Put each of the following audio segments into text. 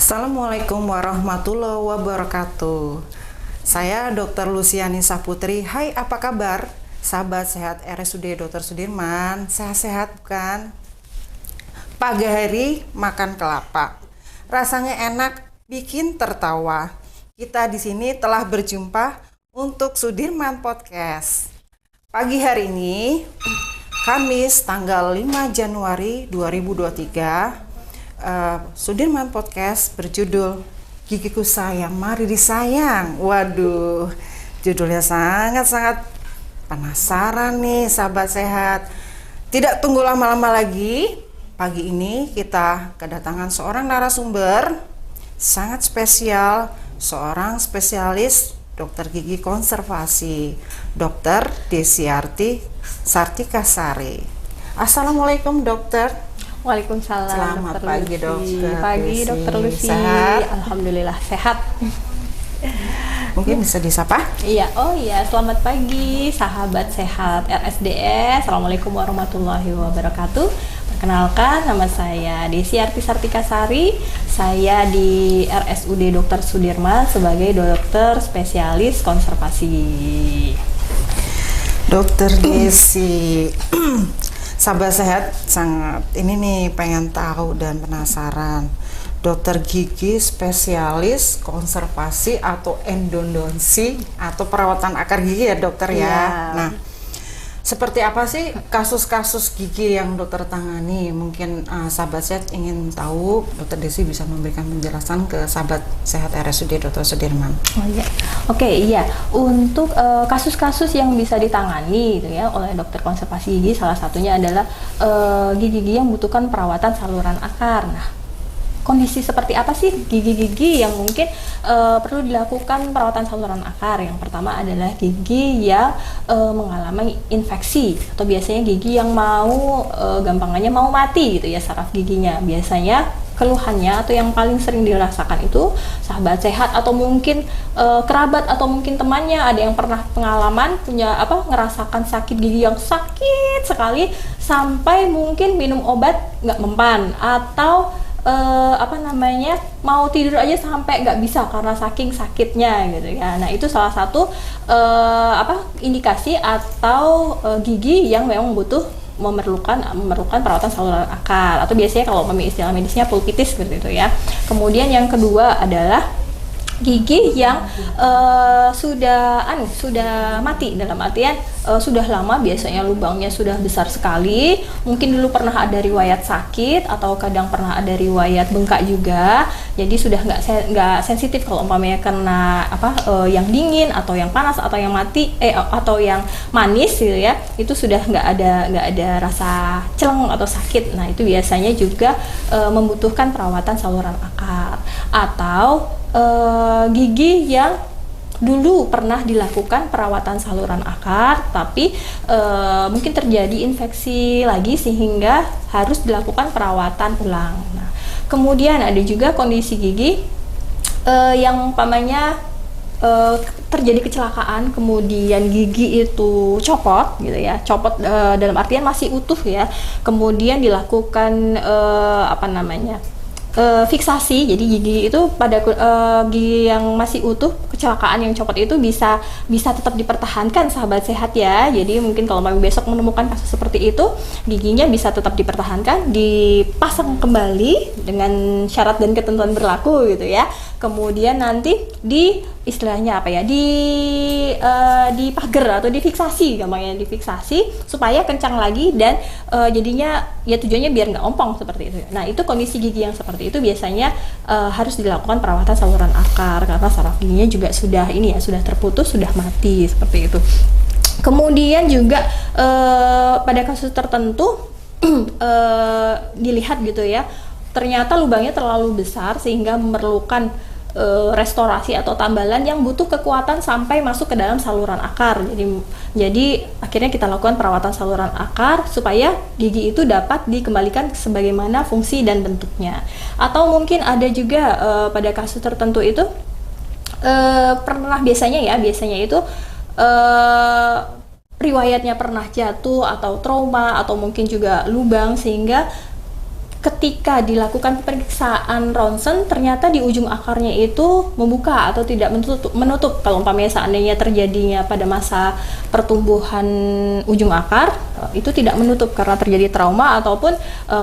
Assalamualaikum warahmatullahi wabarakatuh. Saya Dr. Luciani Saputri. Hai, apa kabar? Sahabat sehat RSUD Dr. Sudirman. Sehat-sehat bukan? Pagi hari makan kelapa. Rasanya enak, bikin tertawa. Kita di sini telah berjumpa untuk Sudirman Podcast. Pagi hari ini, Kamis tanggal 5 Januari 2023, Sudirman Podcast berjudul Gigiku Sayang, Mari Disayang. Waduh, judulnya sangat-sangat penasaran nih sahabat sehat. Tidak tunggu lama-lama lagi, pagi ini kita kedatangan seorang narasumber sangat spesial, seorang spesialis dokter gigi konservasi, Dr. Desiarti Sartikasari. Assalamualaikum dokter. Waalaikumsalam. Selamat Dr. pagi Lucy. dokter. Pagi Dokter Lucy. Sehat? Alhamdulillah sehat. Mungkin bisa disapa? Iya, selamat pagi sahabat sehat RSDS. Assalamualaikum warahmatullahi wabarakatuh. Perkenalkan, nama saya Desiarti Sartikasari. Saya di RSUD Dr. Sudirman sebagai dokter spesialis konservasi. Dokter Desi. Sahabat sehat sangat ini nih pengen tahu dan penasaran. Dokter gigi spesialis konservasi atau endodonsi atau perawatan akar gigi ya dokter ya. Iya. Nah, seperti apa sih kasus-kasus gigi yang dokter tangani? Mungkin sahabat sehat ingin tahu, dokter Desi bisa memberikan penjelasan ke sahabat sehat RSUD Dr. Sudirman. Oh iya, oke iya. Untuk kasus-kasus yang bisa ditangani gitu ya oleh dokter konservasi gigi, salah satunya adalah gigi-gigi yang membutuhkan perawatan saluran akar. Nah, kondisi seperti apa sih gigi-gigi yang mungkin perlu dilakukan perawatan saluran akar? Yang pertama adalah gigi yang mengalami infeksi atau biasanya gigi yang gampangannya mau mati gitu ya saraf giginya. Biasanya keluhannya atau yang paling sering dirasakan itu sahabat sehat atau mungkin kerabat atau mungkin temannya ada yang pernah pengalaman ngerasakan sakit gigi yang sakit sekali sampai mungkin minum obat nggak mempan atau mau tidur aja sampai nggak bisa karena saking sakitnya gitu ya. Nah, itu salah satu indikasi atau gigi yang memang memerlukan perawatan saluran akar atau biasanya kalau istilah medisnya pulpitis seperti itu ya. Kemudian yang kedua adalah gigi yang sudah mati, dalam artian sudah lama, biasanya lubangnya sudah besar sekali, mungkin dulu pernah ada riwayat sakit atau kadang pernah ada riwayat bengkak juga, jadi sudah nggak sensitif kalau umpamanya kena yang dingin atau yang panas atau yang atau yang manis gitu ya, itu sudah nggak ada rasa celeng atau sakit. Nah, itu biasanya juga membutuhkan perawatan saluran akar. Atau gigi yang dulu pernah dilakukan perawatan saluran akar tapi mungkin terjadi infeksi lagi sehingga harus dilakukan perawatan ulang. Nah, kemudian ada juga kondisi gigi yang umpamanya terjadi kecelakaan kemudian gigi itu copot gitu ya, dalam artian masih utuh ya, kemudian dilakukan fiksasi. Jadi gigi itu pada gigi yang masih utuh, kecelakaan yang copot itu bisa tetap dipertahankan sahabat sehat ya. Jadi mungkin kalau besok menemukan kasus seperti itu, giginya bisa tetap dipertahankan, dipasang kembali dengan syarat dan ketentuan berlaku gitu ya. Kemudian nanti dipagar atau difiksasi, gampangnya difiksasi supaya kencang lagi dan jadinya ya tujuannya biar nggak ompong seperti itu. Nah, itu kondisi gigi yang seperti itu biasanya harus dilakukan perawatan saluran akar karena saraf giginya juga sudah terputus, sudah mati seperti itu. Kemudian juga pada kasus tertentu dilihat gitu ya, ternyata lubangnya terlalu besar sehingga memerlukan restorasi atau tambalan yang butuh kekuatan sampai masuk ke dalam saluran akar. Jadi akhirnya kita lakukan perawatan saluran akar supaya gigi itu dapat dikembalikan sebagaimana fungsi dan bentuknya. Atau mungkin ada juga pada kasus tertentu itu biasanya itu riwayatnya pernah jatuh atau trauma atau mungkin juga lubang sehingga ketika dilakukan pemeriksaan ronsen ternyata di ujung akarnya itu membuka atau tidak menutup. Kalau umpamanya seandainya terjadinya pada masa pertumbuhan ujung akar itu tidak menutup karena terjadi trauma ataupun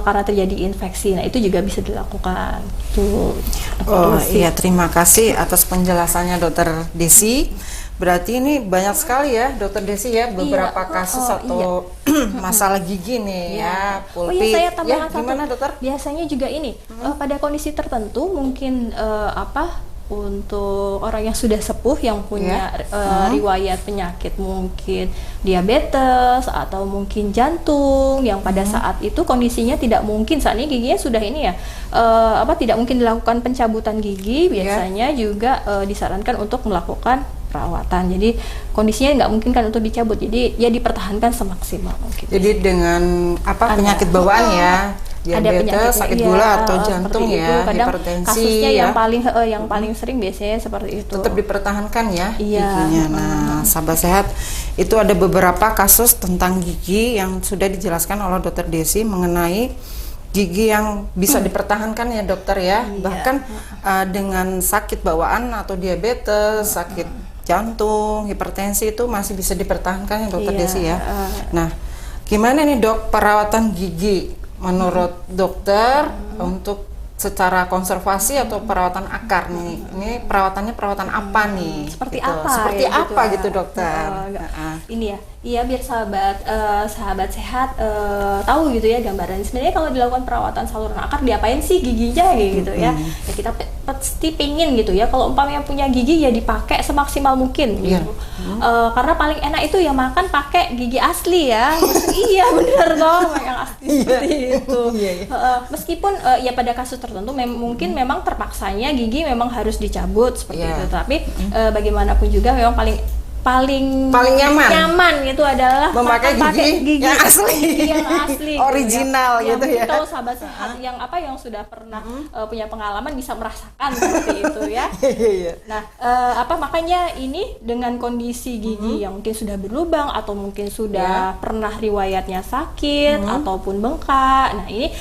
karena terjadi infeksi. Nah, itu juga bisa dilakukan. Tuh. Oh iya, terima kasih atas penjelasannya Dokter Desi. Berarti ini banyak sekali ya Dokter Desi ya, beberapa kasus atau masalah gigi nih ya, pulpit. Oh iya, saya tambahkan satu. Gimana Dokter? Biasanya juga ini pada kondisi tertentu mungkin untuk orang yang sudah sepuh yang punya riwayat penyakit mungkin diabetes atau mungkin jantung yang pada saat itu kondisinya tidak mungkin, saat ini giginya sudah ini ya tidak mungkin dilakukan pencabutan gigi, biasanya juga disarankan untuk melakukan perawatan. Jadi kondisinya nggak mungkin kan untuk dicabut, jadi ya dipertahankan semaksimal mungkin. Jadi dengan penyakit bawaan ya, diabetes, sakit gula atau jantung ya, hipertensi kasusnya ya. yang paling sering biasanya seperti itu. Tetap dipertahankan ya Iya. giginya. Nah, sahabat sehat, itu ada beberapa kasus tentang gigi yang sudah dijelaskan oleh Dokter Desi mengenai gigi yang bisa dipertahankan ya dokter ya. Bahkan dengan sakit bawaan atau diabetes, sakit jantung, hipertensi itu masih bisa dipertahankan ya Dokter Desi ya. Nah, gimana nih Dok perawatan gigi menurut dokter untuk secara konservasi atau perawatan akar nih? Ini perawatannya perawatan apa nih? Seperti gitu. apa? Seperti ya, apa gitu dokter? Ini ya. Iya, biar sahabat sehat tahu gitu ya gambaran. Sebenarnya kalau dilakukan perawatan saluran akar diapain sih giginya gitu ya. Ya kita pasti pingin gitu ya kalau umpamanya punya gigi ya dipakai semaksimal mungkin gitu. Karena paling enak itu ya makan pakai gigi asli ya. Iya bener dong, yang asli seperti itu. Meskipun ya pada kasus tertentu mungkin memang terpaksanya gigi memang harus dicabut seperti itu. Tapi bagaimanapun juga memang paling nyaman itu adalah memakai gigi yang asli, original ya. Gitu ya. Kalau sahabat sehat yang sudah pernah punya pengalaman bisa merasakan seperti itu ya. Nah, makanya ini dengan kondisi gigi yang mungkin sudah berlubang atau mungkin sudah pernah riwayatnya sakit ataupun bengkak. Nah, ini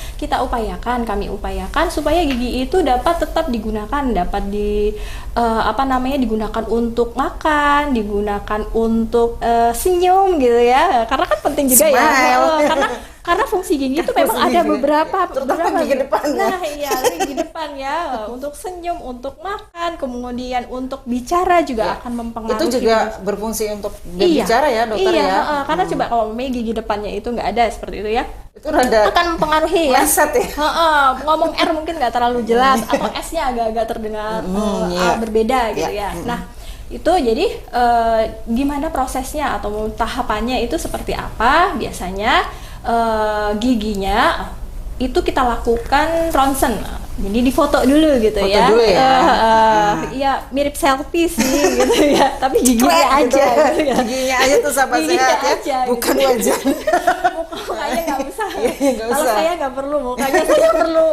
kami upayakan supaya gigi itu dapat tetap digunakan, dapat digunakan untuk makan, digunakan untuk senyum gitu ya, karena kan penting juga karena fungsi gigi itu memang ada beberapa gigi depan gigi depan ya untuk senyum, untuk makan, kemudian untuk bicara juga akan mempengaruhi. Itu juga berfungsi untuk berbicara ya dokter ya. Karena coba kalau gigi depannya itu nggak ada seperti itu ya, itu akan mempengaruhi ya. Ngomong R mungkin nggak terlalu jelas atau S-nya agak-agak terdengar berbeda gitu ya. Nah, itu jadi gimana prosesnya atau tahapannya itu seperti apa? Biasanya giginya itu kita lakukan ronsen, jadi difoto dulu gitu ya. Iya mirip selfie sih gitu ya, tapi giginya aja gitu ya. Giginya aja tuh sahabat sehat ya, bukan wajahnya. Mukanya nggak usah. Kalau saya nggak perlu mukanya,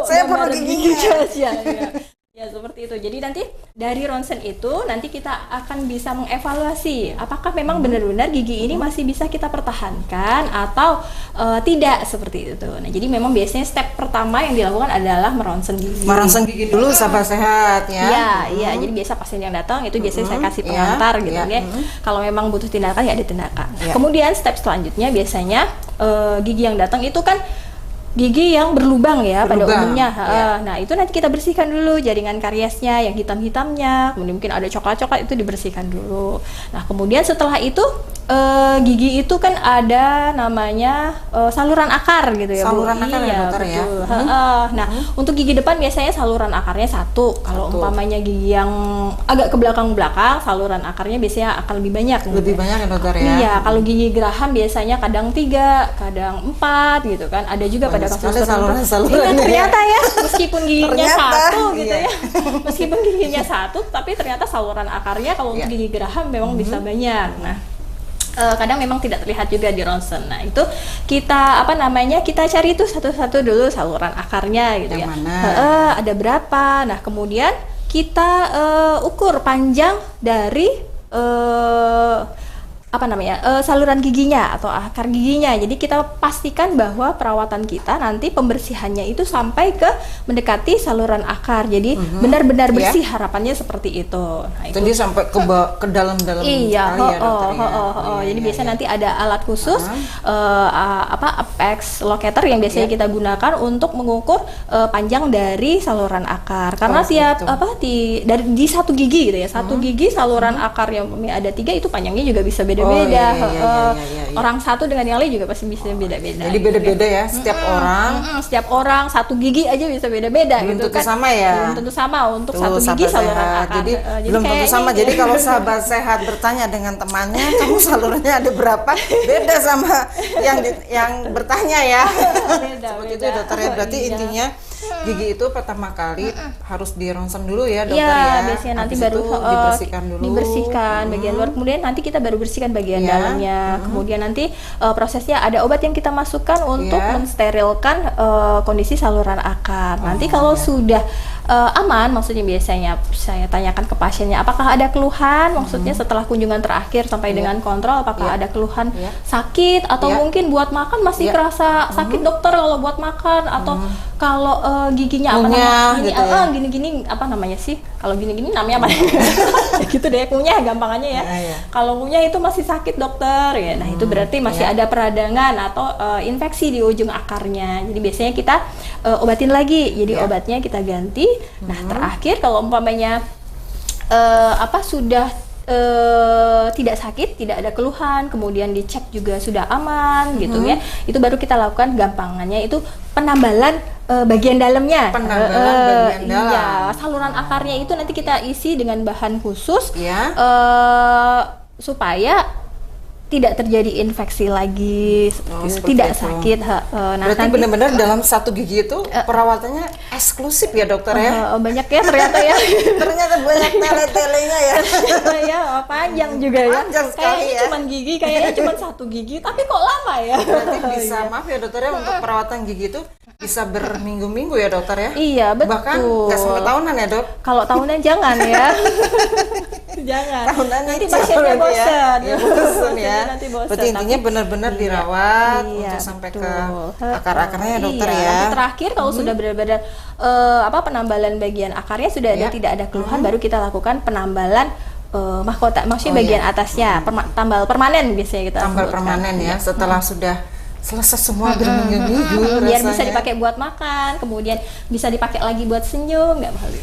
saya perlu giginya aja ya seperti itu. Jadi nanti dari ronsen itu nanti kita akan bisa mengevaluasi apakah memang benar-benar gigi ini masih bisa kita pertahankan atau tidak seperti itu. Nah, jadi memang biasanya step pertama yang dilakukan adalah meronsen gigi. Meronsen gigi dulu sahabat sehat ya. Iya, jadi biasa pasien yang datang itu biasanya saya kasih pengantar gitu ya. Kalau memang butuh tindakan ya ada tindakan. Kemudian step selanjutnya biasanya gigi yang datang itu kan gigi yang berlubang ya pada umumnya. Nah, itu nanti kita bersihkan dulu jaringan kariesnya yang hitam-hitamnya, kemudian mungkin ada coklat-coklat itu dibersihkan dulu. Nah, kemudian setelah itu gigi itu kan ada namanya saluran akar gitu ya. Saluran akar ya dokter ya. Nah, untuk gigi depan biasanya saluran akarnya satu. Kalau umpamanya gigi yang agak ke belakang-belakang, saluran akarnya biasanya akan lebih banyak. Lebih banyak ya dokter ya. Iya, kalau gigi geraham biasanya kadang 3, kadang 4 gitu kan. Ada juga pada kasus saluran ternyata ya, meskipun giginya satu gitu ya. Meskipun giginya satu, tapi ternyata saluran akarnya kalau untuk gigi geraham memang bisa banyak. Nah, kadang memang tidak terlihat juga di ronsen. Nah, itu kita kita cari itu satu-satu dulu saluran akarnya gitu yang ya. Mana? Ada berapa? Nah, kemudian kita ukur panjang dari saluran giginya atau akar giginya. Jadi kita pastikan bahwa perawatan kita nanti pembersihannya itu sampai ke mendekati saluran akar. Jadi benar-benar bersih, harapannya seperti itu. Nah, itu jadi sampai ke dalam-dalam iya, sekali ya, dokter, ya? Jadi biasanya nanti ada alat khusus apex locator yang biasanya kita gunakan untuk mengukur panjang dari saluran akar. Karena di satu gigi gitu ya, satu gigi saluran akar yang ada 3 itu panjangnya juga bisa beda-beda. Orang satu dengan yang lain juga pasti bisa beda-beda. Jadi beda-beda ya setiap orang. Setiap orang satu gigi aja bisa beda-beda belum gitu tentu kan. sama ya. Belum tentu sama untuk Tuh, satu gigi saluran sehat. akar. Jadi belum tentu sama. Jadi kalau sahabat sehat bertanya dengan temannya, kamu salurannya ada berapa? Beda sama yang bertanya ya. Seperti itu dokter ya. Berarti intinya gigi itu pertama kali harus dironsen dulu ya dokter ya. Biasanya nanti habis baru itu dibersihkan dulu. Dibersihkan bagian luar, kemudian nanti kita baru bersihkan bagian dalamnya. Kemudian nanti prosesnya ada obat yang kita masukkan untuk mensterilkan kondisi saluran akar. Nanti kalau sudah aman, maksudnya biasanya saya tanyakan ke pasiennya apakah ada keluhan, maksudnya setelah kunjungan terakhir sampai dengan kontrol apakah ada keluhan sakit atau mungkin buat makan masih kerasa sakit dokter kalau buat makan, atau kalau giginya gini-gini apa namanya sih, kalau gini-gini namanya apa gitu deh, kunyah gampangannya ya. Kalau kunyah itu masih sakit dokter ya, nah itu berarti masih ada peradangan atau infeksi di ujung akarnya. Jadi biasanya kita obatin lagi, jadi obatnya kita ganti. Nah terakhir kalau umpamanya sudah tidak sakit, tidak ada keluhan, kemudian dicek juga sudah aman gitu ya, itu baru kita lakukan gampangannya itu penambalan bagian dalamnya. Bagian dalam. Iya, saluran akarnya itu nanti kita isi dengan bahan khusus supaya tidak terjadi infeksi lagi, tidak sakit. Berarti benar-benar dalam satu gigi itu perawatannya eksklusif ya dokter ya? Banyak ya ternyata ya. Ternyata banyak tele-telenya ya. Ya panjang juga ya. Panjang sekali kayaknya cuma gigi, kayaknya cuma satu gigi, tapi kok lama ya? Berarti bisa, maaf ya dokter ya, untuk perawatan gigi itu bisa berminggu-minggu ya dokter ya? Iya betul. Bahkan nggak sampai tahunan ya dok? Kalau tahunan jangan ya. Jangan. Tahunan nanti pasiennya bosan. Ya, bosan ya. Nanti bosan. Berarti intinya benar-benar dirawat untuk sampai ke akar-akarnya ya dokter ya. Nanti terakhir kalau sudah benar-benar penambalan bagian akarnya sudah tidak ada keluhan, baru kita lakukan penambalan mahkota, maksudnya bagian atasnya, tambal permanen biasanya kita. Tambal permanen ya. Setelah sudah selesai semua berminggu-minggu biar bisa dipakai buat makan, kemudian bisa dipakai lagi buat senyum, nggak malu.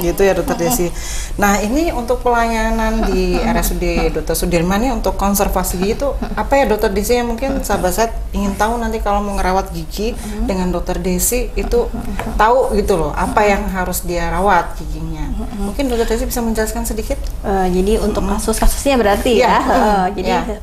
Gitu ya dokter Desi. Nah ini untuk pelayanan di RSUD Dr. Sudirman nih untuk konservasi gigi itu apa ya dokter Desi, yang mungkin sahabat saya ingin tahu nanti kalau mau ngerawat gigi dengan dokter Desi itu tahu gitu loh apa yang harus dia rawat giginya. Mungkin dokter Desi bisa menjelaskan sedikit? Jadi untuk kasus-kasusnya berarti jadi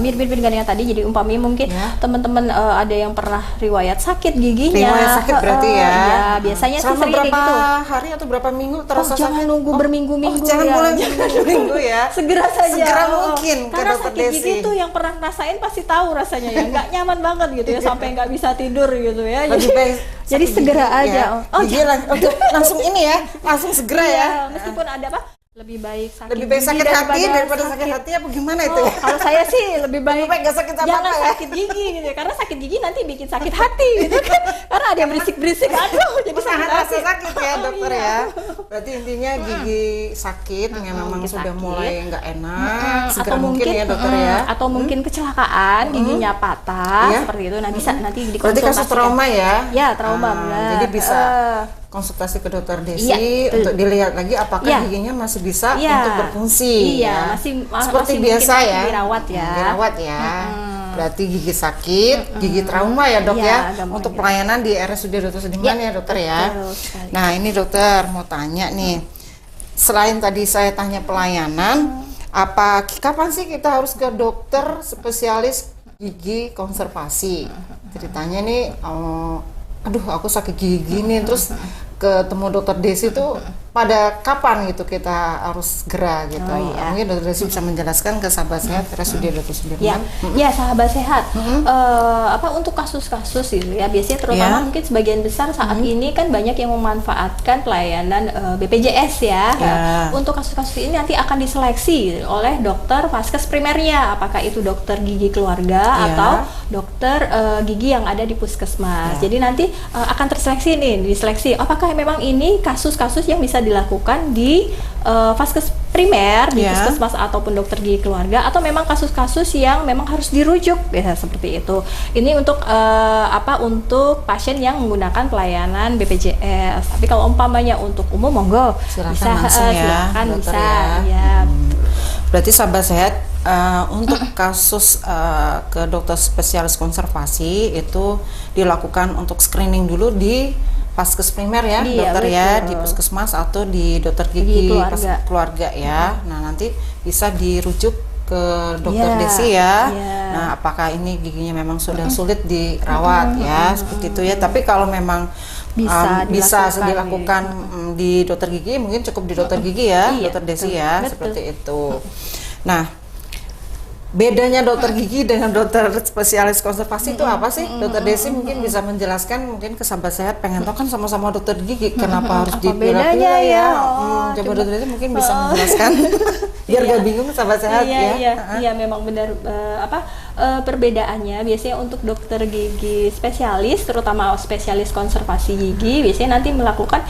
mirip-mirip dengan yang tadi. Jadi umpamanya mungkin teman-teman ada yang pernah riwayat sakit giginya. Riwayat sakit berarti ya. Biasanya sih sering berapa gitu. hari atau berapa minggu terasa sakit? Jangan nunggu berminggu-minggu jangan ya. boleh berminggu ya. Segera saja. Segera mungkin ke karena dokter sakit Desi. gigi itu yang pernah rasain pasti tahu rasanya ya. Nggak nyaman banget gitu ya, sampai nggak bisa tidur gitu ya. Jadi segera aja. Gigi langsung ini ya, langsung segera ya. Meskipun ada lebih baik sakit hati daripada sakit hati apa gimana itu ya? Kalau saya sih lebih baik nggak sakit jangan sakit gigi gitu ya, karena sakit gigi nanti bikin sakit hati gitu kan, karena ada yang berisik-berisik, aduh jadi sakit ya dokter ya. Berarti intinya gigi sakit yang memang sudah mulai nggak enak, segera mungkin ya dokter ya. Atau mungkin kecelakaan giginya patah seperti itu, nah bisa nanti dikonsultasikan. Berarti kasus trauma ya? Ya trauma benar. Jadi bisa konsultasi ke dokter Desi untuk dilihat lagi apakah giginya masih bisa untuk berfungsi. Masih seperti biasa ya. Dirawat ya. Berarti gigi sakit, gigi trauma ya dok ya. Untuk pelayanan di RSUD Dr. Sudirman ya dokter ya. Nah ini dokter mau tanya nih, selain tadi saya tanya pelayanan, kapan sih kita harus ke dokter spesialis gigi konservasi? Ceritanya nih, aduh aku sakit gigi nih, terus ketemu dokter Desi tuh pada kapan gitu kita harus segera gitu. Oh, iya. Mungkin Dokter Desi bisa menjelaskan ke sahabat sehat RSUD Dr. Sudirman. Ya, ya sahabat sehat. Untuk kasus-kasus itu ya biasanya terutama mungkin sebagian besar saat ini kan banyak yang memanfaatkan pelayanan BPJS ya. Untuk kasus-kasus ini nanti akan diseleksi oleh dokter vaskes primernya, apakah itu dokter gigi keluarga atau dokter gigi yang ada di puskesmas. Jadi nanti akan terseleksi nih, diseleksi apakah memang ini kasus-kasus yang bisa dilakukan di vaskes primer, di puskesmas ataupun dokter gigi keluarga, atau memang kasus-kasus yang memang harus dirujuk biasa seperti itu. Ini untuk untuk pasien yang menggunakan pelayanan BPJS. Tapi kalau umpamanya untuk umum monggo silakan langsung silakan dokter bisa ya. Berarti sahabat sehat untuk kasus ke dokter spesialis konservasi itu dilakukan untuk screening dulu di vaskes primer ya, dokter ya, di puskesmas atau di dokter gigi keluarga ya. Nah, nanti bisa dirujuk ke dokter Desi ya. Nah, apakah ini giginya memang sudah sulit dirawat ya, seperti itu ya. Tapi kalau memang bisa dilakukan di dokter gigi, mungkin cukup di dokter gigi ya, dokter Desi ya, seperti itu. Nah, bedanya dokter gigi dengan dokter spesialis konservasi itu apa sih? Dokter Desi mungkin bisa menjelaskan, mungkin ke sahabat sehat pengen tahu kan sama-sama dokter gigi, kenapa harus dipilah-pilah ya? Coba dokter Desi mungkin bisa menjelaskan biar gak bingung sahabat sehat ya. Iya, memang benar perbedaannya biasanya untuk dokter gigi spesialis, terutama spesialis konservasi gigi, biasanya nanti melakukan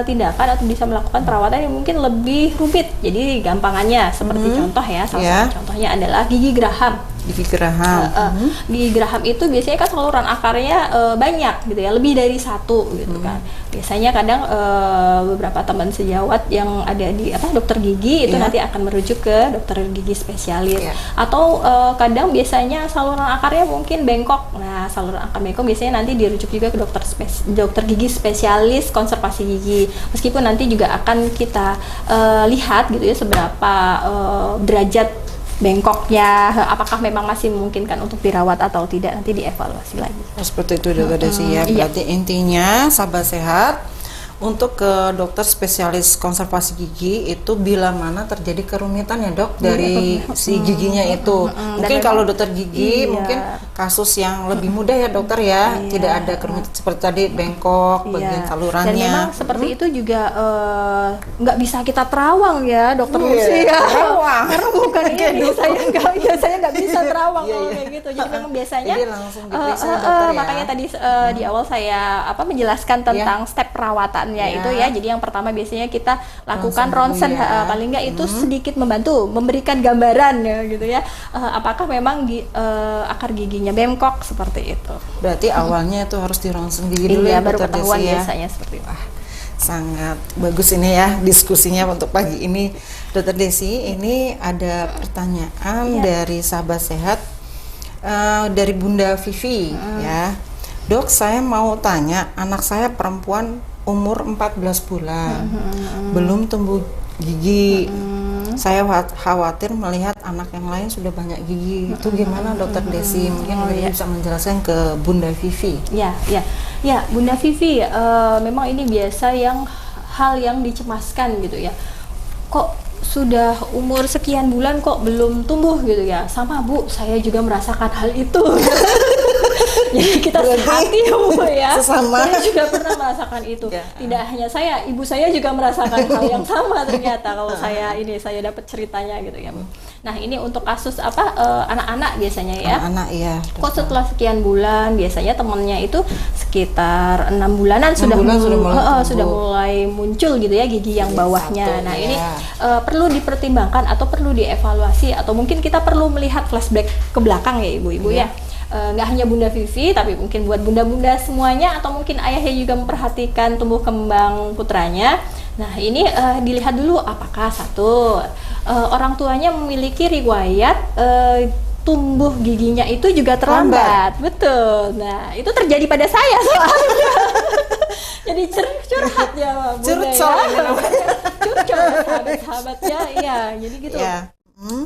tindakan atau bisa melakukan perawatan yang mungkin lebih rumit. Jadi gampangannya seperti contoh ya, salah satu contohnya adalah gigi geraham. Gigi geraham. Gigi geraham itu biasanya kan saluran akarnya banyak gitu ya, lebih dari satu gitu kan. Biasanya kadang beberapa teman sejawat yang ada di dokter gigi itu nanti akan merujuk ke dokter gigi spesialis. Atau kadang biasanya saluran akarnya mungkin bengkok. Nah, saluran akar bengkok biasanya nanti dirujuk juga ke dokter gigi spesialis konservasi gigi. Meskipun nanti juga akan kita lihat gitu ya seberapa derajat bengkoknya, apakah memang masih memungkinkan untuk dirawat atau tidak, nanti dievaluasi lagi. Seperti itu dokter Desi ya. Berarti intinya sahabat sehat untuk ke dokter spesialis konservasi gigi itu bila mana terjadi kerumitan ya dok dari si giginya itu. Mungkin kalau dokter gigi mungkin kasus yang lebih mudah ya dokter ya, tidak ada kerumitan seperti tadi bengkok bagian salurannya. Dan memang seperti itu juga nggak bisa kita terawang ya dokter Lucy ya. Karena bukan ini saya nggak bisa terawang kalau kayak gitu. Jadi memang biasanya langsung diperiksa dokter ya. Makanya tadi di awal saya menjelaskan tentang step perawatan itu ya. Jadi yang pertama biasanya kita lakukan ronsen paling nggak itu sedikit membantu memberikan gambaran ya gitu ya. Apakah memang akar giginya bengkok seperti itu. Berarti awalnya itu harus di ronsen gigi dulu ya baru dokter ketahuan Desi ya. Biasanya seperti itu. Sangat bagus ini ya diskusinya untuk pagi ini dokter Desi. Ini ada pertanyaan dari sahabat sehat dari Bunda Vivi ya. Dok, saya mau tanya, anak saya perempuan umur 14 bulan, belum tumbuh gigi. Saya khawatir melihat anak yang lain sudah banyak gigi. Itu gimana dokter Desi? Mungkin bisa menjelaskan ke Bunda Vivi. Ya, Bunda Vivi, memang ini biasa hal yang dicemaskan gitu ya. Kok sudah umur sekian bulan kok belum tumbuh gitu ya? Sama Bu, saya juga merasakan hal itu. Jadi kita sehati ya. Sesama. Saya juga pernah merasakan itu. Tidak hanya saya, ibu saya juga merasakan hal yang sama ternyata kalau saya dapat ceritanya gitu ya. Nah, ini untuk kasus anak-anak biasanya ya. Anak-anak ya. Kok setelah sekian bulan biasanya temannya itu sekitar 6 bulanan sudah mulai muncul gitu ya gigi yang bawahnya. Nah, ini perlu dipertimbangkan atau perlu dievaluasi atau mungkin kita perlu melihat flashback ke belakang ya ibu-ibu ya. Nggak hanya Bunda Vivi, tapi mungkin buat bunda-bunda semuanya atau mungkin ayahnya juga memperhatikan tumbuh kembang putranya. Nah, ini dilihat dulu apakah orang tuanya memiliki riwayat tumbuh giginya itu juga terlambat. Betul. Nah, itu terjadi pada saya soalnya. Jadi curhat ya Bunda ya. Curhat sahabat-sahabatnya, iya. Jadi gitu.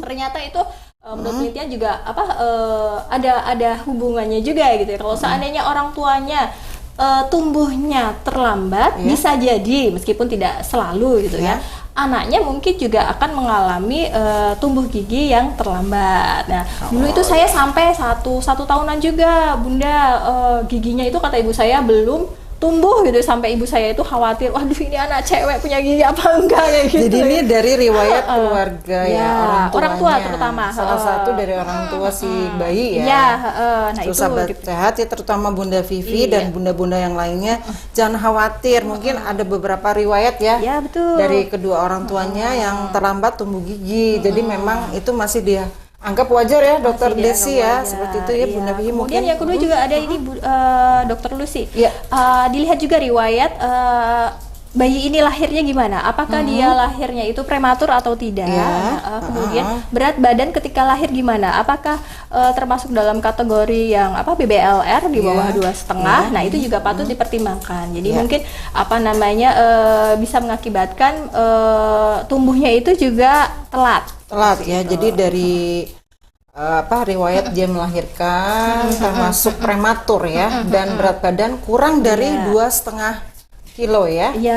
Ternyata itu menurut penelitian juga ada hubungannya juga gitu ya. Kalau seandainya orang tuanya tumbuhnya terlambat, bisa jadi meskipun tidak selalu gitu ya. Anaknya mungkin juga akan mengalami tumbuh gigi yang terlambat. Nah, dulu itu saya sampai satu tahunan juga, Bunda, giginya itu kata ibu saya belum tumbuh gitu, sampai ibu saya itu khawatir, waduh ini anak cewek punya gigi apa enggak kayak gitu. Jadi ini dari riwayat keluarga ya, orang tua terutama. Salah satu dari orang tua si bayi ya. Iya, nah itu itu sahabat gitu. sehat ya, terutama Bunda Vivi dan bunda-bunda yang lainnya, jangan khawatir. Mungkin ada beberapa riwayat ya, betul. dari kedua orang tuanya yang terlambat tumbuh gigi. Jadi memang itu masih dia anggap wajar ya, Dokter Desi ya, seperti itu ya, Bunda Vivi. Kemudian Mungkin yang kedua juga ada ini Dokter Lucy. Iya. Dilihat juga riwayat bayi ini lahirnya gimana? Apakah dia lahirnya itu prematur atau tidak? Kemudian berat badan ketika lahir gimana? Apakah termasuk dalam kategori yang BBLR di bawah 2,5? Nah, itu juga patut dipertimbangkan. Jadi mungkin bisa mengakibatkan tumbuhnya itu juga telat ya. Jadi dari riwayat dia melahirkan termasuk prematur ya, dan berat badan kurang dari 2,5 kilo ya. Itu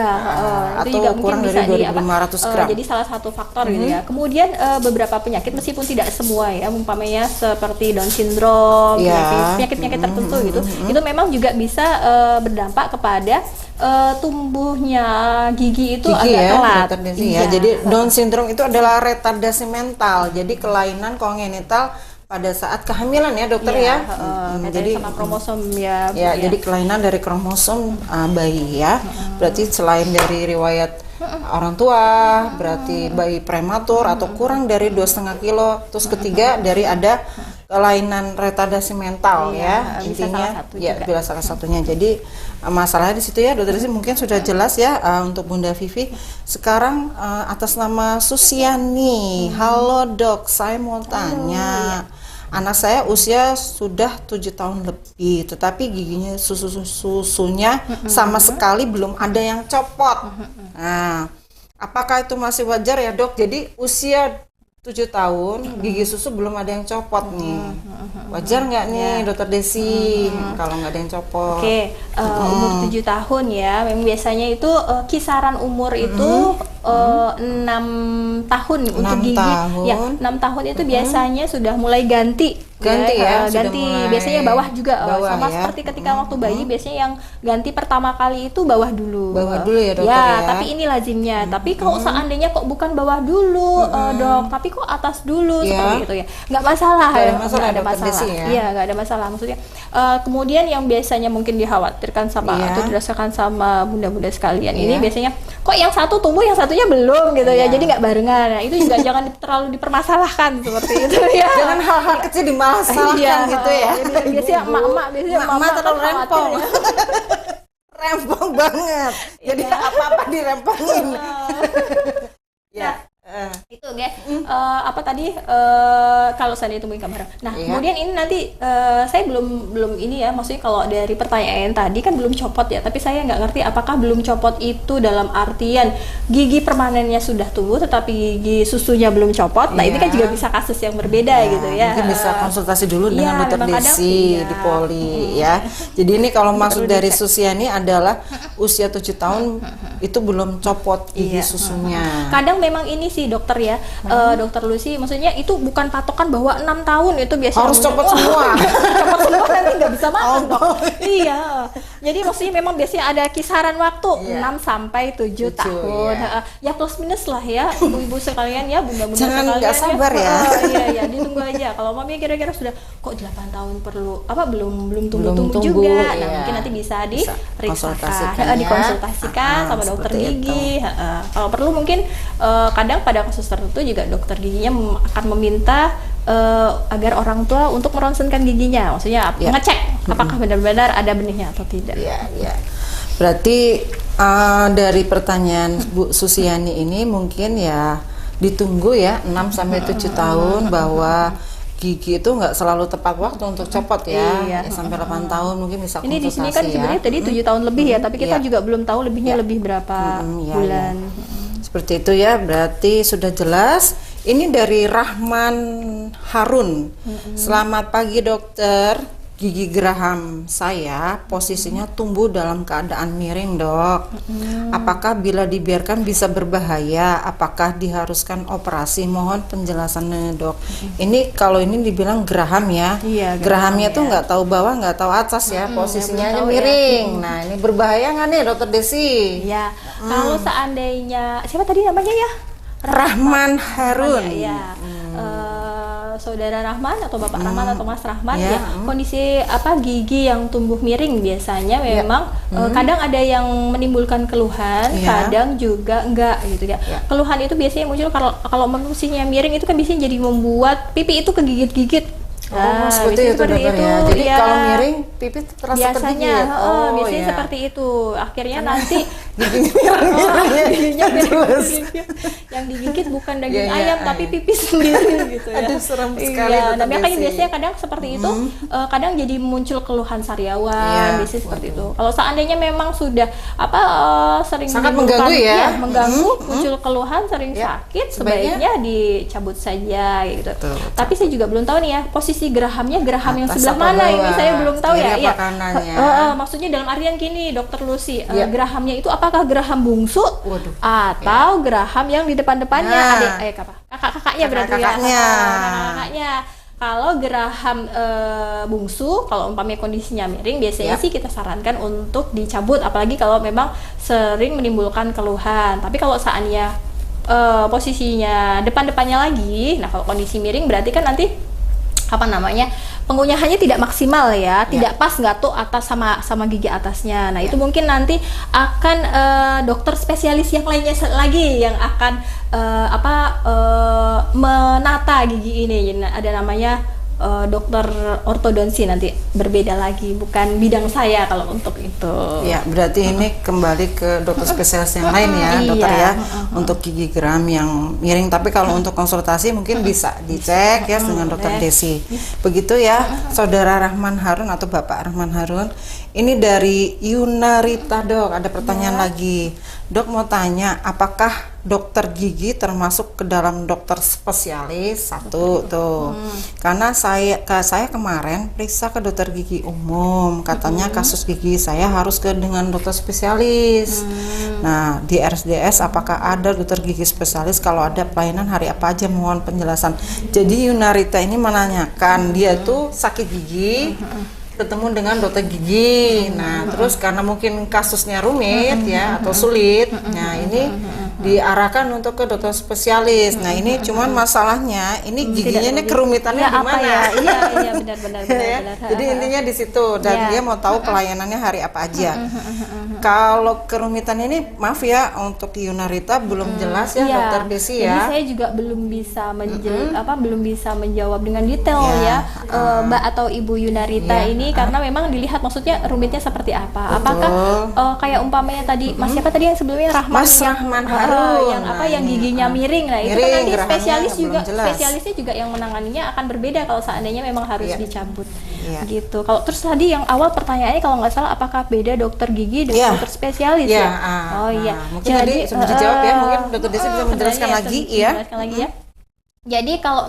atau juga kurang mungkin dari bisa 2.500 gram. jadi salah satu faktor gitu ya. Kemudian beberapa penyakit meskipun tidak semua ya, umpamanya seperti Down syndrome, penyakit-penyakit tertentu gitu, itu memang juga bisa berdampak kepada tumbuhnya gigi itu agak telat. Jadi Down syndrome itu adalah retardasi mental. Jadi kelainan kongenital pada saat kehamilan ya, Dokter ya. Jadi sama kromosom ya. Jadi kelainan dari kromosom bayi ya. Berarti selain dari riwayat orang tua, berarti bayi prematur atau kurang dari 2,5 kilo. Terus ketiga dari ada kelainan retardasi mental ya, intinya bila salah satunya. Jadi masalahnya di situ ya, Dokter Desi mungkin sudah jelas ya untuk Bunda Vivi. Sekarang atas nama Susiani, halo Dok, saya mau tanya. Anak saya usia sudah 7 tahun lebih, tetapi giginya susunya sama sekali belum ada yang copot. Nah, apakah itu masih wajar ya, Dok? Jadi usia 7 tahun gigi susu belum ada yang copot nih. Wajar nggak nih, Dokter Desi, kalau nggak ada yang copot? Umur 7 tahun ya, memang biasanya itu kisaran umur itu 6 tahun untuk gigi. 6 tahun itu biasanya sudah mulai ganti biasanya bawah juga, sama seperti ketika waktu bayi biasanya yang ganti pertama kali itu bawah dulu ya, Dokter ya. Tapi ini lazimnya. Tapi kalau seandainya kok bukan bawah dulu, Dok, tapi kok atas dulu seperti itu ya, nggak masalah, nggak ada masalah. Iya, nggak ada masalah. Maksudnya kemudian yang biasanya mungkin dikhawatirkan sama atau dirasakan sama bunda-bunda sekalian ini biasanya kok yang satu tumbuh yang satunya belum gitu ya, jadi nggak barengan. Nah, itu juga jangan terlalu dipermasalahkan seperti itu ya. Jangan hal-hal kecil dimasalahkan gitu ya. Biasanya emak-emak terlalu rempong. Rempong banget. Jadi apa-apa dirempongin. Itu kalau saya ditemuin kamar. Nah, kemudian ini nanti saya belum ini ya, maksudnya kalau dari pertanyaan tadi kan belum copot ya, tapi saya nggak ngerti apakah belum copot itu dalam artian gigi permanennya sudah tumbuh tetapi gigi susunya belum copot. Nah, ini kan juga bisa kasus yang berbeda gitu ya. Mungkin bisa konsultasi dulu dengan Dokter Desi di Poli ya. Jadi ini kalau maksud dari Susiani adalah usia 7 tahun itu belum copot gigi susunya. Kadang memang ini sih, Dokter ya, Dokter Lucy, maksudnya itu bukan patokan bahwa 6 tahun itu biasanya harus copot semua. Copot semua nanti nggak bisa makan, Dok. Iya. Jadi maksudnya memang biasanya ada kisaran waktu 6 sampai 7 tahun. Ya plus minus lah ya, ibu-ibu sekalian ya, bunda-bunda sekalian. Jangan nggak sabar ya. Iya, ditunggu aja. Kalau mami kira-kira sudah kok 8 tahun belum tumbuh juga. Nah, mungkin nanti bisa dikonsultasikan sama dokter gigi. Kalau perlu mungkin kadang pada kasus tertentu juga dokter giginya akan meminta agar orang tua untuk meronsenkan giginya, maksudnya ngecek apakah benar-benar ada benihnya atau tidak. Berarti dari pertanyaan Bu Susiani ini mungkin ya ditunggu ya 6 sampai 7 tahun bahwa gigi itu nggak selalu tepat waktu untuk copot ya. Sampai 8 tahun mungkin bisa konsultasi. Ini di sini kan sebenarnya tadi 7 tahun lebih ya, tapi kita juga belum tahu lebihnya lebih berapa bulan. Seperti itu ya, berarti sudah jelas. Ini dari Rahman Harun. Selamat pagi, Dokter. gigi geraham saya posisinya tumbuh dalam keadaan miring, Dok. Apakah bila dibiarkan bisa berbahaya? Apakah diharuskan operasi? Mohon penjelasannya, Dok. Ini kalau ini dibilang geraham ya. Iya, Gerahamnya geraham tuh nggak tahu bawah, nggak tahu atas ya. Posisinya belum tahu miring. Nah, ini berbahaya nggak nih, Dokter Desi? Ya, kalau seandainya siapa tadi namanya ya? Rahman Harun. Ya. Saudara Rahman atau Bapak Rahman atau Mas Rahman Ya. ya, kondisi gigi yang tumbuh miring biasanya memang kadang ada yang menimbulkan keluhan, Ya. kadang juga enggak gitu ya. Ya. Keluhan itu biasanya muncul kalau posisinya miring itu kan biasanya jadi membuat pipi itu kegigit-gigit. Seperti itu, Dokter ya. Jadi ya. kalau miring pipi terasa Biasanya, tergigit. biasanya ya. seperti itu. Akhirnya nanti giginya miring. giginya jelas. Yang digigit bukan daging ayam tapi pipis sendiri gitu ya. Aduh, serem sekali, Iya, Dokter nah makanya Desi. biasanya kadang seperti itu, kadang jadi muncul keluhan sariawan, Iya, biasanya seperti itu. Kalau seandainya memang sudah sering Sangat menimbulkan- mengganggu ya? iya, mengganggu, muncul keluhan, sering Ya, sakit, sebaiknya sebaiknya dicabut saja gitu. Betul. Tapi saya juga belum tahu nih ya, posisi gerahamnya geraham yang Atas sebelah apa mana ini bawah? saya belum tahu Kiri ya. apa Iya. kanannya? Maksudnya dalam artian gini, Dokter Lucy, Iya. gerahamnya itu apakah geraham bungsu Waduh. atau geraham yang di depan-depannya? Nah. Kakak-kakaknya berarti ya. Kakak-kakaknya. Kakak-kakaknya. Kalau geraham bungsu, kalau umpamanya kondisinya miring, biasanya Ya. sih kita sarankan untuk dicabut, apalagi kalau memang sering menimbulkan keluhan. Tapi kalau seandainya posisinya depan-depannya lagi, nah kalau kondisi miring berarti kan nanti pengunyahannya tidak maksimal ya, tidak pas nggak tuh atas sama gigi atasnya. Nah itu mungkin nanti akan dokter spesialis yang lainnya lagi yang akan menata gigi ini. Jadi ada namanya dokter ortodonsi, nanti berbeda lagi, bukan bidang saya kalau untuk itu. Ya, berarti ini kembali ke dokter spesialis yang lain ya, dokter Iya. ya, untuk gigi geram yang miring. Tapi kalau untuk konsultasi mungkin bisa dicek ya dengan dokter Desi. Begitu ya, Saudara Rahman Harun atau Bapak Rahman Harun. Ini dari Yunarita, Dok. Ada pertanyaan lagi. Dok mau tanya, apakah dokter gigi termasuk ke dalam dokter spesialis? Satu tuh. Karena saya kemarin periksa ke dokter gigi umum, katanya kasus gigi saya harus dengan dokter spesialis. Nah, di RSDS apakah ada dokter gigi spesialis? Kalau ada, pelayanan hari apa aja? Mohon penjelasan. Jadi Yunarita ini menanyakan, dia tuh sakit gigi, ketemu dengan dokter gigi. Nah, terus karena mungkin kasusnya rumit ya atau sulit, nah ini diarahkan untuk ke dokter spesialis. Nah, ini cuman masalahnya ini giginya ini kerumitannya Ya, di apa mana? ya? Iya, benar. Ya, jadi intinya di situ dan Ya. dia mau tahu pelayanannya hari apa aja. Kalau kerumitan ini, maaf ya, untuk Yunarita belum jelas ya, Iya. dokter Desi Jadi ya. saya juga belum bisa menjawab dengan detail Ya. Mbak atau Ibu Yunarita Ya. ini, karena memang dilihat maksudnya rumitnya seperti apa. Apakah kayak umpamanya tadi siapa tadi yang sebelumnya Rahman Mas yang Rahman Harun. yang Nah, yang ini, giginya miring. Nah, itu kan miring, nanti gerahamnya belum jelas. spesialisnya juga yang menanganinya akan berbeda kalau seandainya memang harus Iya. dicabut. Iya. Gitu. Kalau terus tadi yang awal pertanyaannya kalau nggak salah, apakah beda dokter gigi dan Iya. dokter spesialis Iya, ya? Oh iya. mungkin tadi sudah dijawab ya, mungkin dokter Desi bisa menjelaskan sebenarnya lagi bisa ya. menjelaskan lagi ya. Jadi kalau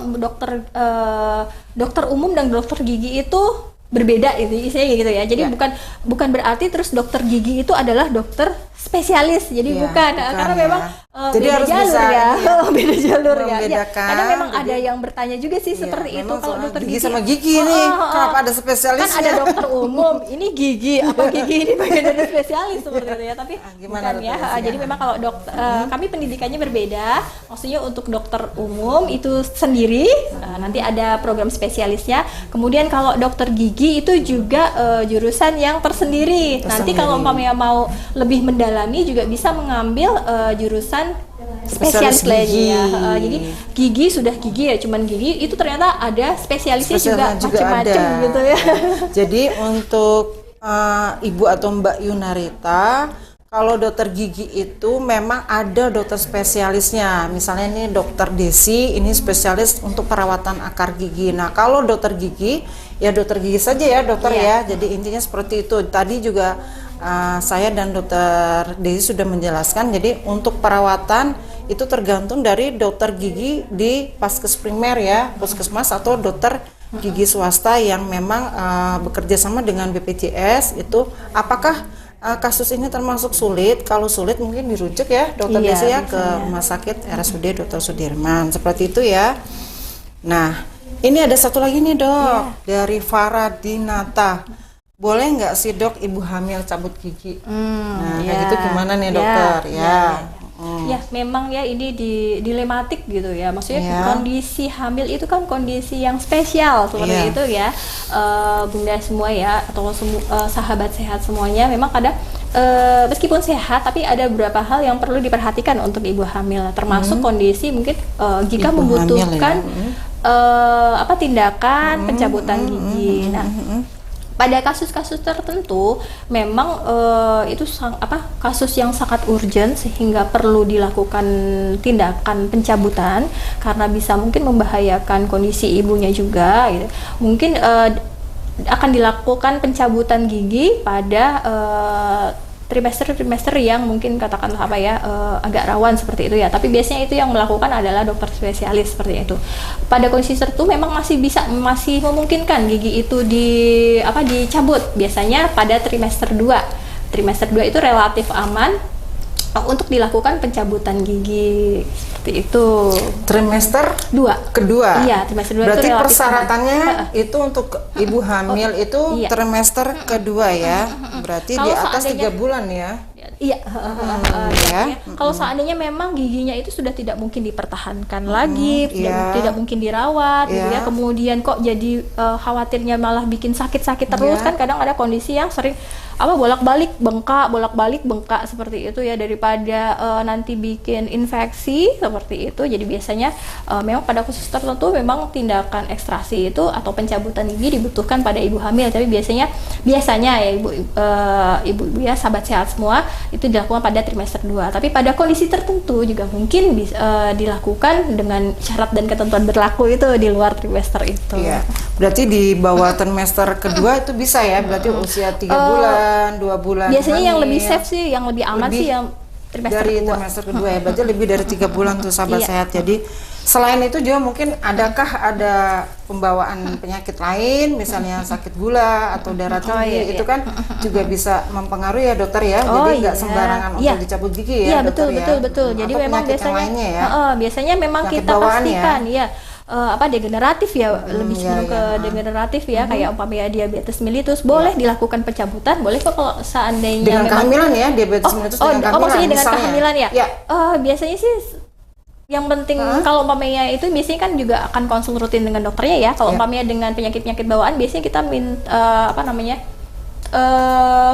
dokter umum dan dokter gigi itu berbeda, itu isinya gitu ya. Jadi Ya. bukan berarti terus dokter gigi itu adalah dokter spesialis. Jadi Ya, bukan bukan karena ya. memang Jadi beda harus jalur bisa ya. ini ya, Beda jalur ya. Iya. membedakan. Karena memang Jadi- ada yang bertanya juga sih Iya, seperti itu, memang kalau soal dokter gigi sama gigi nih, kenapa ada spesialisnya? Kan ada dokter umum, ini gigi, apa gigi ini bagian dari spesialis seperti itu ya. Tapi Gimana, bukan dokter ya. Desi? Jadi memang kalau dokter kami pendidikannya berbeda. Maksudnya untuk dokter umum itu sendiri, nanti ada program spesialisnya. Kemudian kalau dokter gigi itu juga jurusan yang tersendiri. Nanti kalau umpamanya mau lebih mendalami juga bisa mengambil jurusan spesialis Spesialis gigi. lainnya. Jadi gigi sudah gigi ya, cuman gigi itu ternyata ada spesialisnya juga Spesialisnya juga macam-macam ada. gitu ya. Jadi untuk Ibu atau Mbak Yunarita, kalau dokter gigi itu memang ada dokter spesialisnya. Misalnya ini dokter Desi, ini spesialis untuk perawatan akar gigi. Nah, kalau dokter gigi, ya dokter gigi saja ya dokter Iya. ya. Jadi intinya seperti itu. Tadi juga saya dan dokter Desi sudah menjelaskan. Jadi untuk perawatan itu tergantung dari dokter gigi di Paskes primer ya, puskesmas atau dokter gigi swasta yang memang bekerja sama dengan BPJS itu, apakah kasus ini termasuk sulit? Kalau sulit mungkin dirujuk ya Dokter Iya, Desi ya ke biasanya. Rumah Sakit RSUD Dr. Sudirman, seperti itu ya. Nah, ini ada satu lagi nih Dok, dari Farah Dinata. Boleh nggak sih Dok ibu hamil cabut gigi? Nah, kayak gitu gimana nih dokter? Ya, memang ya ini dilematik gitu ya. Maksudnya kondisi hamil itu kan kondisi yang spesial seperti itu ya. Bunda semua ya atau sahabat sehat semuanya memang kadang meskipun sehat tapi ada beberapa hal yang perlu diperhatikan untuk ibu hamil. Termasuk kondisi mungkin jika Ibu membutuhkan hamil tindakan pencabutan gigi. Nah, pada kasus-kasus tertentu memang itu kasus yang sangat urgent sehingga perlu dilakukan tindakan pencabutan karena bisa mungkin membahayakan kondisi ibunya juga gitu. Mungkin akan dilakukan pencabutan gigi pada trimester yang mungkin katakanlah agak rawan seperti itu ya. Tapi biasanya itu yang melakukan adalah dokter spesialis seperti itu. Pada kondisi tertentu memang masih memungkinkan gigi itu dicabut. Biasanya pada trimester 2. Trimester 2 itu relatif aman untuk dilakukan pencabutan gigi seperti itu. Trimester kedua. Iya, trimester 2 berarti itu relatif persyaratannya itu untuk ibu hamil itu trimester kedua ya. Berarti di atas 3 bulan ya. Iya, kalau seandainya memang giginya itu sudah tidak mungkin dipertahankan lagi, tidak mungkin dirawat, gitu ya. Kemudian kok jadi khawatirnya malah bikin sakit-sakit terus kan kadang ada kondisi yang sering bolak-balik bengkak seperti itu ya, daripada nanti bikin infeksi seperti itu. Jadi biasanya memang pada khusus tertentu memang tindakan ekstraksi itu atau pencabutan gigi dibutuhkan pada ibu hamil. Tapi biasanya ya ibu ya sahabat sehat semua itu dilakukan pada trimester 2. Tapi pada kondisi tertentu juga mungkin bisa dilakukan dengan syarat dan ketentuan berlaku itu di luar trimester itu. Iya. Berarti di bawah trimester kedua itu bisa ya. Berarti usia 3 bulan, 2 bulan. Biasanya yang lebih safe sih, yang lebih aman sih yang trimester dari kedua. trimester kedua ya. Berarti lebih dari 3 bulan tuh sahabat sehat. Jadi selain itu juga mungkin ada pembawaan penyakit lain, misalnya sakit gula atau darah tinggi, itu kan juga bisa mempengaruhi ya dokter ya. Jadi nggak sembarangan untuk dicabut gigi ya dokter ya. Betul. Jadi atau memang biasanya memang penyakit kita bawaan pastikan ya. Degeneratif ya, lebih cenderung ke degeneratif ya, kayak umpamanya diabetes mellitus boleh dilakukan pencabutan, boleh kok kalau seandainya dengan memang kehamilan ya, diabetes mellitus dengan kehamilan. Maksudnya dengan misalnya. kehamilan ya? Biasanya sih yang penting kalau umpamanya itu biasanya kan juga akan konsul rutin dengan dokternya ya. Kalau umpamanya dengan penyakit-penyakit bawaan biasanya kita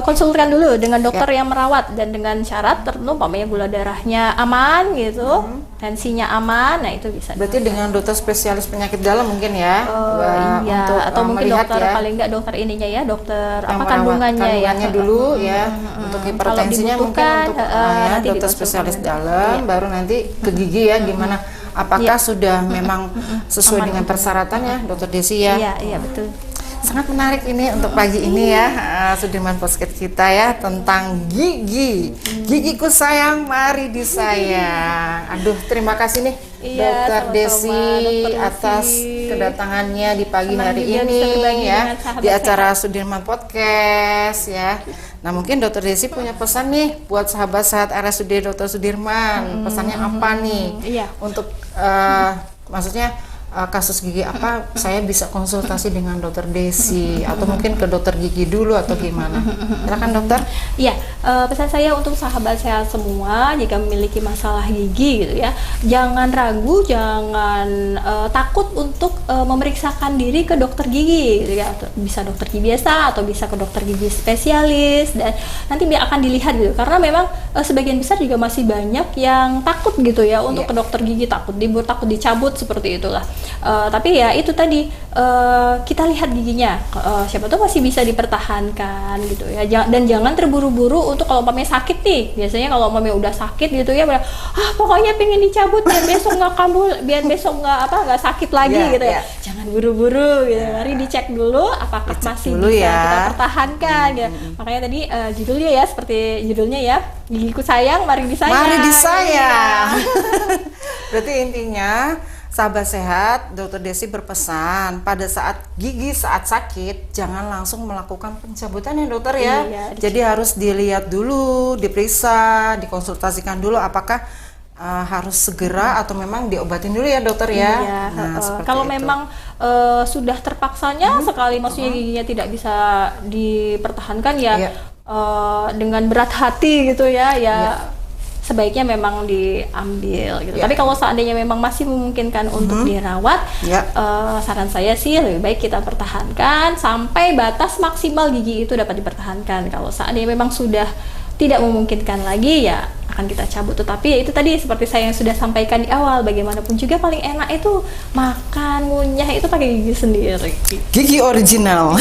konsultasikan dulu dengan dokter yang merawat, dan dengan syarat tertentu umpamanya gula darahnya aman gitu, tensinya aman, nah itu bisa. Berarti dengan dokter spesialis penyakit dalam mungkin ya. Untuk atau mungkin dokter ya, paling enggak dokter ininya ya, dokter yang kandungannya ya dulu ya. Untuk hipertensinya mungkin untuk dokter spesialis dalam, baru nanti ke gigi ya gimana, apakah sudah memang sesuai dengan persyaratannya dokter Desi ya. Iya betul. Sangat menarik ini untuk pagi ini ya, Sudirman Podcast kita ya, tentang gigi. Gigiku sayang, mari disayang. Aduh, terima kasih nih Dokter Desi atas kedatangannya di pagi hari ini ya di acara Sudirman Podcast ya. Nah, mungkin Dokter Desi punya pesan nih buat sahabat sehat RSUD Dr. Sudirman. Pesannya apa nih? Untuk maksudnya kasus gigi apa saya bisa konsultasi dengan dokter Desi atau mungkin ke dokter gigi dulu atau gimana? Silakan dokter. Iya, pesan saya untuk sahabat sehat semua, jika memiliki masalah gigi gitu ya, jangan ragu, jangan takut untuk memeriksakan diri ke dokter gigi gitu ya. Bisa dokter gigi biasa atau bisa ke dokter gigi spesialis, dan nanti akan dilihat gitu. Karena memang sebagian besar juga masih banyak yang takut gitu ya untuk ke dokter gigi, takut dicabut seperti itulah. Tapi ya itu tadi, kita lihat giginya, siapa tahu masih bisa dipertahankan gitu ya. Dan jangan terburu-buru untuk kalau umpamanya sakit nih. Biasanya kalau umpamanya udah sakit gitu ya, pokoknya pengen dicabut biar besok nggak kambuh, biar besok nggak sakit lagi gitu ya. Jangan buru-buru gitu. Mari dicek dulu apakah masih bisa kita pertahankan ya. Makanya tadi judulnya ya, seperti judulnya ya, gigiku sayang, mari disayang. Mari disayang. Berarti intinya Sahabat sehat, Dokter Desi berpesan pada saat gigi saat sakit jangan langsung melakukan pencabutan ya dokter ya. Iya, Jadi harus dilihat dulu, diperiksa, dikonsultasikan dulu apakah harus segera atau memang diobatin dulu ya dokter ya. Iya, Seperti kalau itu. memang sudah terpaksanya sekali maksudnya giginya tidak bisa dipertahankan ya, Iya. dengan berat hati gitu ya sebaiknya memang diambil gitu. Iya. Tapi kalau seandainya memang masih memungkinkan untuk dirawat, Iya. saran saya sih lebih baik kita pertahankan sampai batas maksimal gigi itu dapat dipertahankan. Kalau seandainya memang sudah tidak memungkinkan lagi ya akan kita cabut. Tetapi ya itu tadi seperti saya yang sudah sampaikan di awal, bagaimanapun juga paling enak itu makan ngunyah itu pakai gigi sendiri. Gigi original.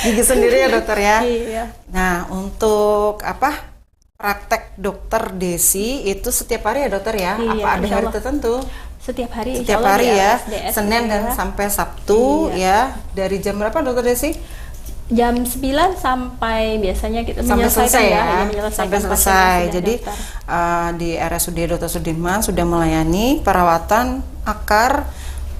Gigi sendiri ya dokter ya. Iya. Nah, untuk praktek dokter Desi itu setiap hari ya dokter ya? Iya, Apa ada insya hari Allah. tertentu? Setiap hari Setiap insya Allah hari di ya, RSDS Senin dan ya. sampai Sabtu ya. Dari jam berapa dokter Desi? Jam 9 sampai biasanya kita Sampai menyelesaikan selesai ya, menyelesaikan sampai pasien yang selesai. sudah Jadi daftar. di RSUD Dr. Sudirman sudah melayani perawatan akar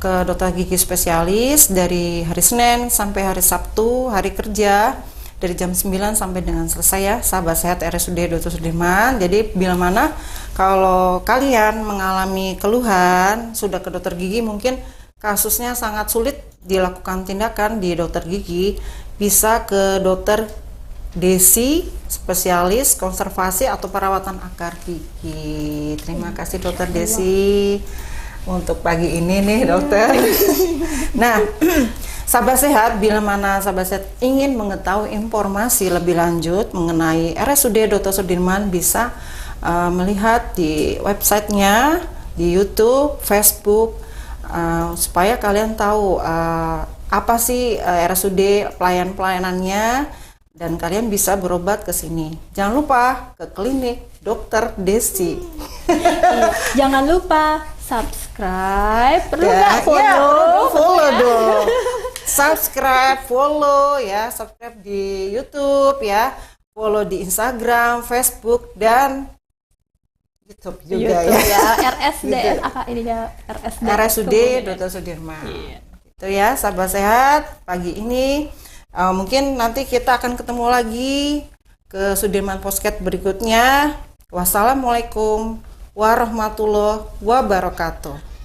ke dokter gigi spesialis dari hari Senin sampai hari Sabtu, hari kerja dari jam 9 sampai dengan selesai ya, sahabat sehat RSUD Dr. Sudirman. Jadi bila mana kalau kalian mengalami keluhan sudah ke dokter gigi, mungkin kasusnya sangat sulit dilakukan tindakan di dokter gigi, bisa ke dokter Desi, spesialis konservasi atau perawatan akar gigi. Terima kasih dokter Desi untuk pagi ini nih dokter. Nah, sahabat sehat, bila mana sahabat sehat ingin mengetahui informasi lebih lanjut mengenai RSUD Dr. Sudirman, bisa melihat di websitenya, di YouTube, Facebook, supaya kalian tahu apa sih RSUD pelayanannya dan kalian bisa berobat ke sini. Jangan lupa ke klinik Dokter Desi. Jangan lupa subscribe, perlu Ya, nggak follow? ya, follow dong. Subscribe, follow ya, subscribe di YouTube ya, follow di Instagram, Facebook dan YouTube juga YouTube ya. RSDS apa ininya RSDS RSUD kemudian. Dr. Sudirman. Iya. Itu ya sahabat sehat, pagi ini mungkin nanti kita akan ketemu lagi ke Sudirman Podcast berikutnya. Wassalamualaikum warahmatullahi wabarakatuh.